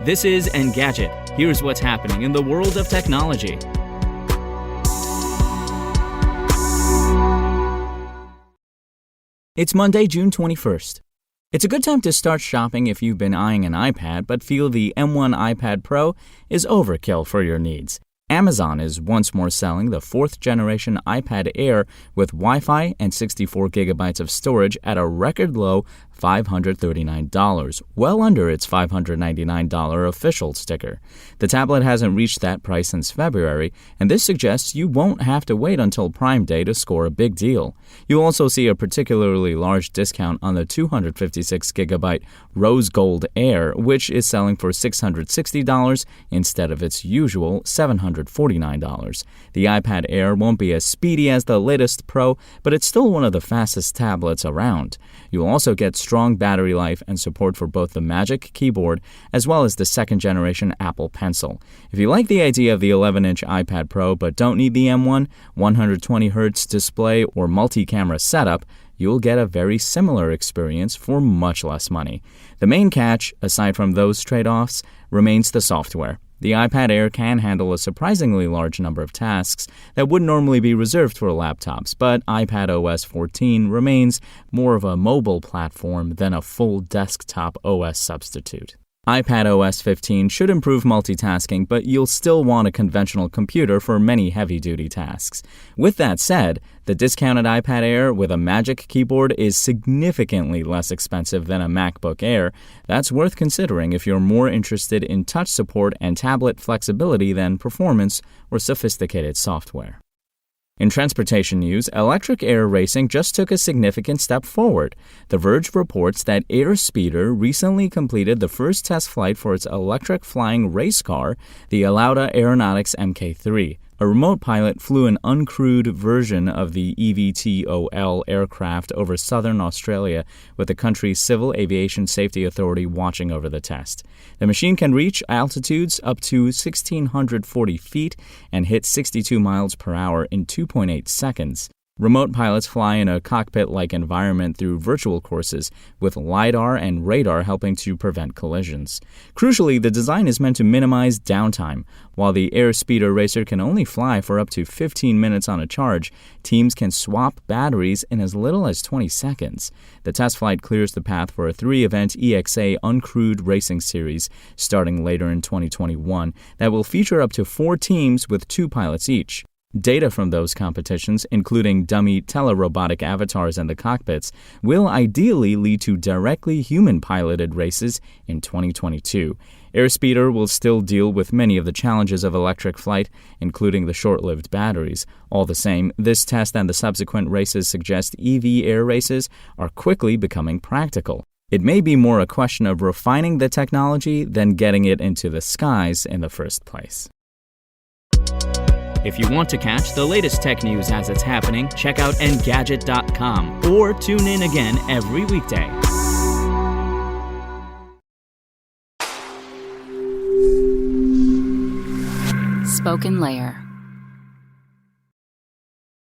This is Engadget. Here's what's happening in the world of technology. It's Monday, June 21st. It's a good time to start shopping if you've been eyeing an iPad but feel the M1 iPad Pro is overkill for your needs. Amazon is once more selling the 4th generation iPad Air with Wi-Fi and 64 gigabytes of storage at a record low $539, well under its $599 official sticker. The tablet hasn't reached that price since February, and this suggests you won't have to wait until Prime Day to score a big deal. You'll also see a particularly large discount on the 256 gigabyte Rose Gold Air, which is selling for $660 instead of its usual $749. The iPad Air won't be as speedy as the latest Pro, but it's still one of the fastest tablets around. You'll also get strong battery life and support for both the Magic Keyboard as well as the 2nd generation Apple Pencil. If you like the idea of the 11-inch iPad Pro but don't need the M1, 120Hz display, or multi-camera setup, you'll get a very similar experience for much less money. The main catch, aside from those trade-offs, remains the software. The iPad Air can handle a surprisingly large number of tasks that would normally be reserved for laptops, but iPadOS 14 remains more of a mobile platform than a full desktop OS substitute. iPadOS 15 should improve multitasking, but you'll still want a conventional computer for many heavy-duty tasks. With that said, the discounted iPad Air with a Magic Keyboard is significantly less expensive than a MacBook Air. That's worth considering if you're more interested in touch support and tablet flexibility than performance or sophisticated software. In transportation news, electric air racing just took a significant step forward. The Verge reports that Airspeeder recently completed the first test flight for its electric flying race car, the Alauda Aeronautics Mk3. A remote pilot flew an uncrewed version of the eVTOL aircraft over southern Australia, with the country's Civil Aviation Safety Authority watching over the test. The machine can reach altitudes up to 1,640 feet and hit 62 miles per hour in 2.8 seconds. Remote pilots fly in a cockpit-like environment through virtual courses, with LiDAR and radar helping to prevent collisions. Crucially, the design is meant to minimize downtime. While the Airspeeder racer can only fly for up to 15 minutes on a charge, teams can swap batteries in as little as 20 seconds. The test flight clears the path for a 3-event EXA uncrewed racing series starting later in 2021 that will feature up to 4 teams with 2 pilots each. Data from those competitions, including dummy telerobotic avatars in the cockpits, will ideally lead to directly human-piloted races in 2022. Airspeeder will still deal with many of the challenges of electric flight, including the short-lived batteries. All the same, this test and the subsequent races suggest EV air races are quickly becoming practical. It may be more a question of refining the technology than getting it into the skies in the first place. If you want to catch the latest tech news as it's happening, check out Engadget.com or tune in again every weekday. Spoken Layer.